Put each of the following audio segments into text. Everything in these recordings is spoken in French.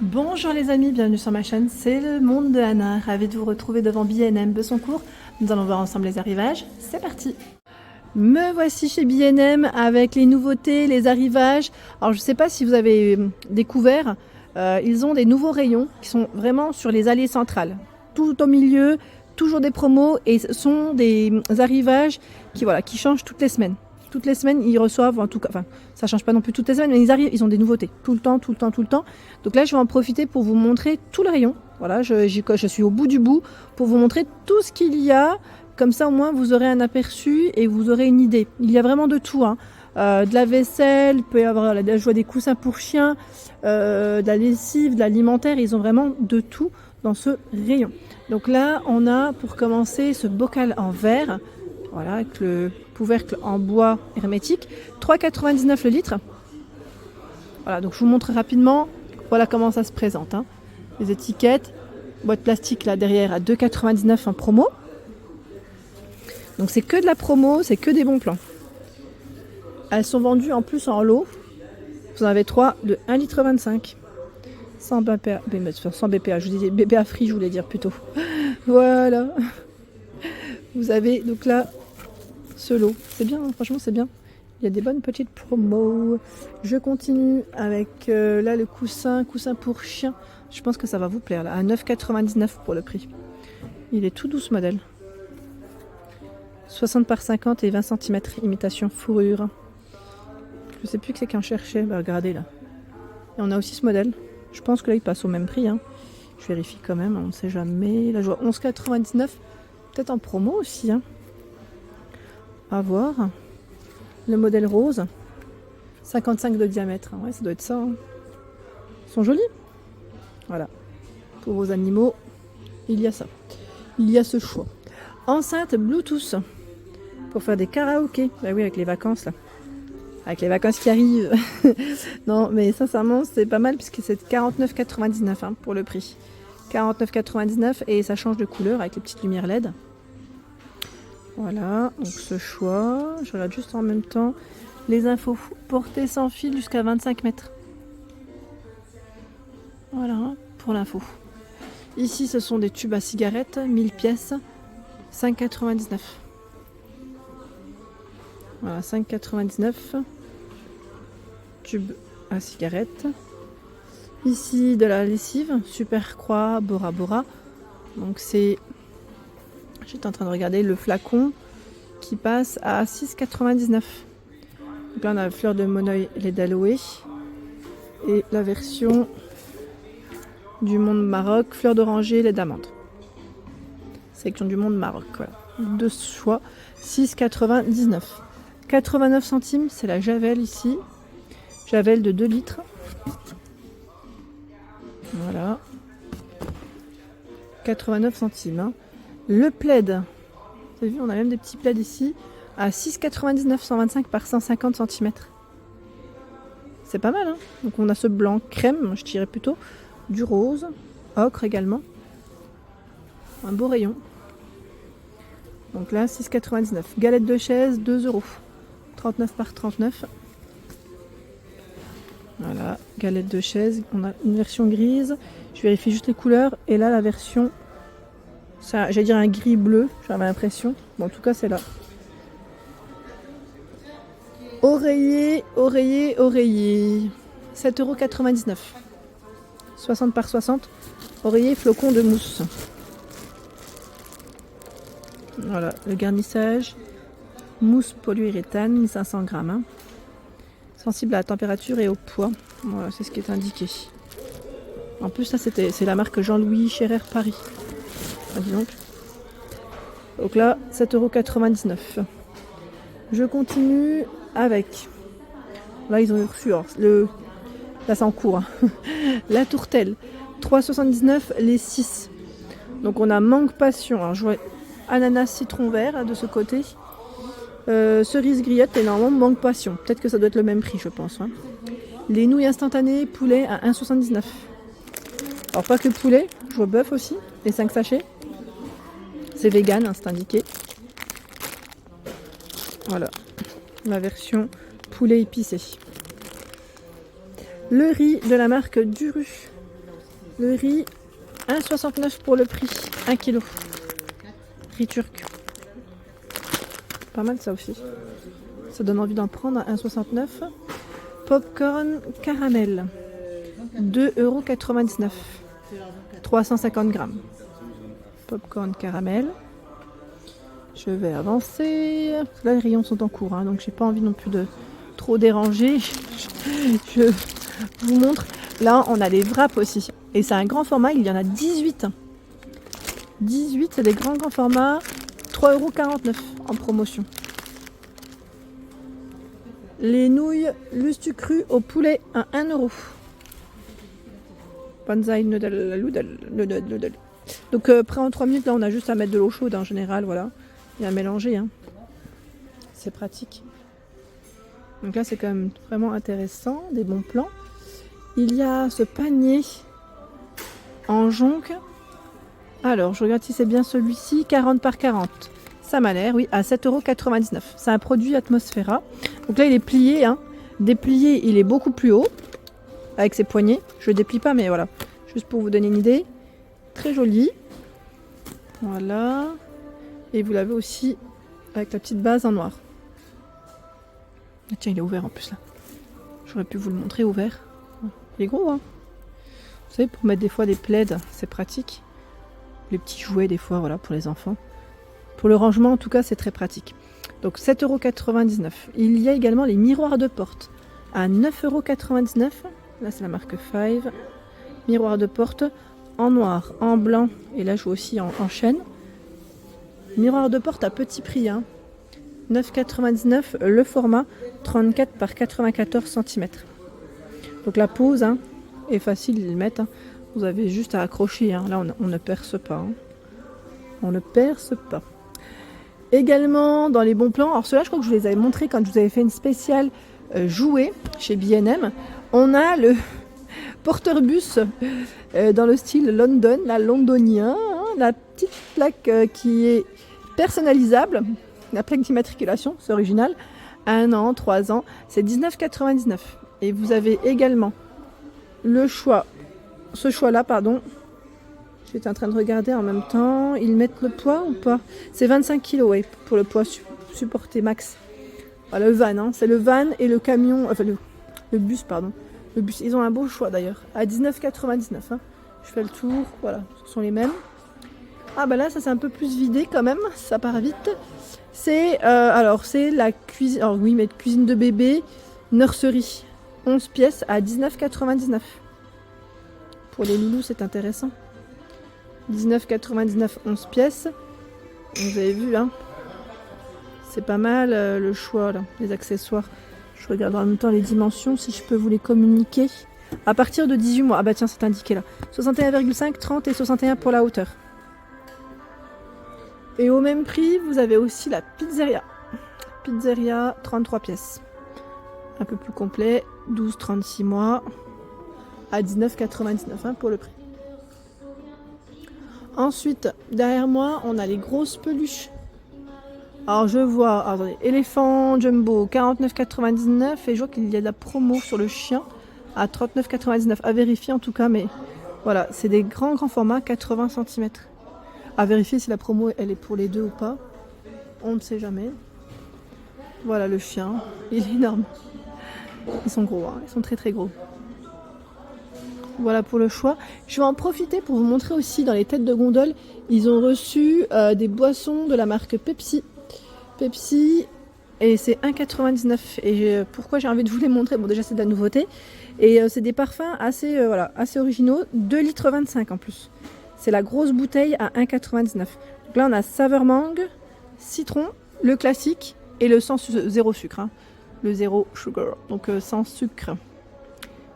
Bonjour les amis, bienvenue sur ma chaîne, c'est le monde de Anna, ravie de vous retrouver devant B&M Besoncourt. Nous allons voir ensemble les arrivages, c'est parti. Me voici chez B&M avec les nouveautés, les arrivages. Alors je ne sais pas si vous avez découvert, ils ont des nouveaux rayons qui sont vraiment sur les allées centrales. Tout au milieu, toujours des promos et ce sont des arrivages qui changent toutes les semaines. Toutes les semaines, ils reçoivent, en tout cas, enfin, ça change pas non plus toutes les semaines, mais ils arrivent, ils ont des nouveautés, tout le temps. Donc là, je vais en profiter pour vous montrer tout le rayon. Voilà, je suis au bout du bout pour vous montrer tout ce qu'il y a. Comme ça, au moins, vous aurez un aperçu et vous aurez une idée. Il y a vraiment de tout, hein. De la vaisselle, il peut y avoir je vois des coussins pour chiens, de la lessive, de l'alimentaire. Ils ont vraiment de tout dans ce rayon. Donc là, on a pour commencer ce bocal en verre. Voilà, avec le couvercle en bois hermétique, 3,99 le litre. Voilà, donc je vous montre rapidement, voilà comment ça se présente, hein. Les étiquettes, boîte plastique là derrière à 2,99 en promo. Donc c'est que de la promo, c'est que des bons plans. Elles sont vendues en plus en lot. Vous en avez 3 de 1,25 litre. Sans BPA, je vous disais BPA free, je voulais dire plutôt. Voilà. Vous avez donc là ce lot. C'est bien, hein, franchement c'est bien. Il y a des bonnes petites promos. Je continue avec là le coussin pour chien. Je pense que ça va vous plaire là, à 9,99 pour le prix. Il est tout doux ce modèle. 60 par 50 et 20 cm, imitation fourrure. Je sais plus que c'est qu'un cherchait. Bah, regardez là. Et on a aussi ce modèle. Je pense que là il passe au même prix, hein. Je vérifie quand même, on ne sait jamais. Là je vois 11,99. Peut-être en promo aussi, hein. À voir. Le modèle rose. 55 de diamètre. Ouais, ça doit être ça, hein. Ils sont jolis. Voilà. Pour vos animaux, il y a ça. Il y a ce choix. Enceinte Bluetooth. Pour faire des karaokés. Bah oui, avec les vacances là. Avec les vacances qui arrivent. Non, mais sincèrement, c'est pas mal puisque c'est 49,99 hein, pour le prix. 49,99 et ça change de couleur avec les petites lumières LED. Voilà, donc ce choix. Je regarde juste en même temps les infos. Portée sans fil jusqu'à 25 mètres. Voilà, pour l'info. Ici, ce sont des tubes à cigarettes, 1000 pièces, 5,99. Voilà, 5,99. Tube à cigarettes. Ici, de la lessive, Super Croix, Bora Bora. Donc c'est... J'étais en train de regarder le flacon qui passe à 6,99. Donc là, on a la fleur de Monoi, lait d'aloe. Et la version du monde Maroc, fleur d'oranger, lait d'amande. Sélection du monde Maroc, voilà. Deux choix, 6,99. 89 centimes, c'est la Javel ici. Javel de 2 litres. Voilà. 89 centimes. Hein. Le plaid. Vous avez vu, on a même des petits plaids ici. À 6,99, 125 par 150 cm. C'est pas mal, hein. Donc on a ce blanc crème, je dirais plutôt. Du rose. Ocre également. Un beau rayon. Donc là, 6,99. Galette de chaise, 2 €. 39 par 39. Voilà, galette de chaise. On a une version grise. Je vérifie juste les couleurs. Et là, la version... J'allais dire un gris bleu, j'avais l'impression. Bon, en tout cas, c'est là. Oreiller. 7,99 €. 60 par 60. Oreiller flocon de mousse. Voilà, le garnissage. Mousse polyuréthane, 1500 grammes. Hein. Sensible à la température et au poids. Voilà, c'est ce qui est indiqué. En plus, là, c'est la marque Jean-Louis Scherer Paris. Ah, dis donc là, 7,99 €. Je continue avec... Là, ils ont reçu... Là, c'est en cours. Hein. La tourtelle. 3,79 les 6. Donc, on a mangue passion. Alors, je vois ananas citron vert de ce côté. Cerise grillette et normalement mangue passion. Peut-être que ça doit être le même prix, je pense. Hein. Les nouilles instantanées poulet à 1,79 €. Alors, pas que poulet. Je vois bœuf aussi. Les 5 sachets. C'est vegan, hein, c'est indiqué. Voilà, la version poulet épicé. Le riz de la marque Duru. Le riz, 1,69 pour le prix, 1 kg. Riz turc. Pas mal ça aussi. Ça donne envie d'en prendre à 1,69. Popcorn caramel, 2,99 €. 350 grammes. Popcorn caramel. Je vais avancer. Là, les rayons sont en cours, hein, donc j'ai pas envie non plus de trop déranger. Je vous montre. Là, on a des wraps aussi. Et c'est un grand format, il y en a 18. 18, c'est des grands formats. 3,49 € en promotion. Les nouilles lustu cru au poulet à 1 €. Banzai noodle. Donc prêt en 3 minutes, là on a juste à mettre de l'eau chaude en général, voilà. Et à mélanger, hein. C'est pratique. Donc là c'est quand même vraiment intéressant, des bons plans. Il y a ce panier en jonc. Alors je regarde si c'est bien celui-ci, 40 par 40. Ça m'a l'air, oui, à 7,99 €. C'est un produit Atmosphera. Donc là il est plié, hein. Déplié il est beaucoup plus haut. Avec ses poignées. Je ne déplie pas, mais voilà. Juste pour vous donner une idée. Très joli. Voilà. Et vous l'avez aussi avec la petite base en noir. Ah, tiens, il est ouvert en plus là. J'aurais pu vous le montrer ouvert. Il est gros, hein. Vous savez, pour mettre des fois des plaids, c'est pratique. Les petits jouets des fois, voilà, pour les enfants. Pour le rangement, en tout cas, c'est très pratique. Donc 7,99 €. Il y a également les miroirs de porte à 9,99 €. Là, c'est la marque Five. Miroir de porte en noir, en blanc. Et là, je vois aussi en chêne. Miroir de porte à petit prix. Hein. 9,99 € le format. 34 par 94 cm. Donc la pose hein, est facile, ils le mettent. Hein. Vous avez juste à accrocher. Hein. Là, on ne perce pas. Hein. On ne perce pas. Également, dans les bons plans. Alors ceux-là, je crois que je vous les avais montrés quand je vous avais fait une spéciale jouet chez B&M. On a le porteur-bus dans le style London, la londonien, hein, la petite plaque qui est personnalisable, la plaque d'immatriculation, c'est original, 1 an, 3 ans, c'est 19,99 €. Et vous avez également le choix, ce choix-là, pardon, j'étais en train de regarder en même temps, ils mettent le poids ou pas? C'est 25 kg ouais, pour le poids supporté max. Voilà, le van, hein, c'est le van et le camion, enfin le bus, pardon. Le bus, ils ont un beau choix d'ailleurs, à 19,99 €. Hein. Je fais le tour, voilà, ce sont les mêmes. Ah bah là, ça c'est un peu plus vidé quand même, ça part vite. C'est alors c'est la cuisine, alors oui, mais cuisine de bébé, nursery, 11 pièces à 19,99 €. Pour les loulous, c'est intéressant. 19,99 €, 11 pièces. Vous avez vu, hein. C'est pas mal le choix, là, les accessoires. Je regarde en même temps les dimensions, si je peux vous les communiquer. À partir de 18 mois. Ah bah tiens, c'est indiqué là. 61,5, 30 et 61 pour la hauteur. Et au même prix, vous avez aussi la pizzeria. Pizzeria, 33 pièces. Un peu plus complet, 12,36 mois. À 19,99 hein, pour le prix. Ensuite, derrière moi, on a les grosses peluches. Alors je vois, attendez, éléphant jumbo 49,99 et je vois qu'il y a de la promo sur le chien à 39,99. À vérifier en tout cas, mais voilà, c'est des grands formats, 80 cm. À vérifier si la promo elle est pour les deux ou pas. On ne sait jamais. Voilà le chien, il est énorme. Ils sont gros, hein, ils sont très très gros. Voilà pour le choix. Je vais en profiter pour vous montrer aussi dans les têtes de gondole, ils ont reçu des boissons de la marque Pepsi. Pepsi et c'est 1,99 €. Et pourquoi j'ai envie de vous les montrer? Bon déjà c'est de la nouveauté. Et c'est des parfums assez, voilà, assez originaux. 2,25 litres en plus. C'est la grosse bouteille à 1,99 €. Donc là on a saveur mangue, citron, le classique et le sans zéro sucre. Hein. Le zéro sugar. Donc sans sucre.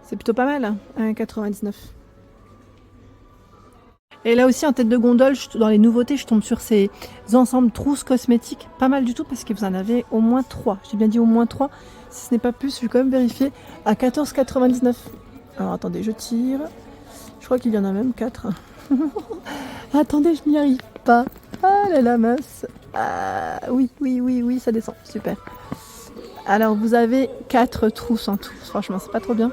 C'est plutôt pas mal, hein, 1,99 €. Et là aussi en tête de gondole, dans les nouveautés, je tombe sur ces ensembles trousses cosmétiques. Pas mal du tout parce que vous en avez au moins 3. J'ai bien dit au moins 3. Si ce n'est pas plus, je vais quand même vérifier. À 14,99 €. Alors attendez, je tire. Je crois qu'il y en a même 4. Attendez, je n'y arrive pas. Ah là là, mince. Ah, oui, ça descend. Super. Alors vous avez 4 trousses en tout. Franchement, c'est pas trop bien.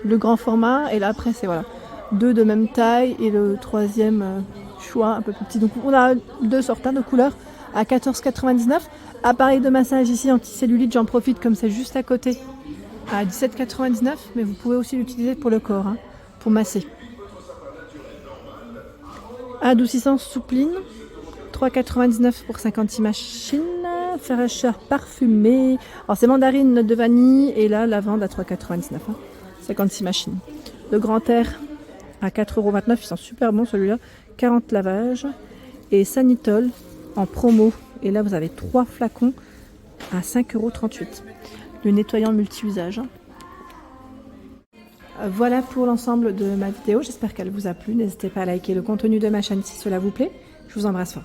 Le grand format. Et là après, c'est voilà. 2 de même taille et le troisième choix un peu plus petit. Donc on a 2 sortes de couleurs à 14,99 €. Appareil de massage ici anticellulite, j'en profite comme c'est juste à côté, à 17,99 €, mais vous pouvez aussi l'utiliser pour le corps, hein, pour masser. Adoucissant soupline, 3,99 € pour 56 machines. Fraîcheur parfumé. Alors c'est mandarine, note de vanille et là lavande à 3,99 €. 56 machines. Le grand air à 4,29 €. Ils sont super bons celui-là. 40 lavages. Et Sanitol en promo. Et là vous avez 3 flacons à 5,38 €. Le nettoyant multi-usage. Voilà pour l'ensemble de ma vidéo. J'espère qu'elle vous a plu. N'hésitez pas à liker le contenu de ma chaîne si cela vous plaît. Je vous embrasse fort.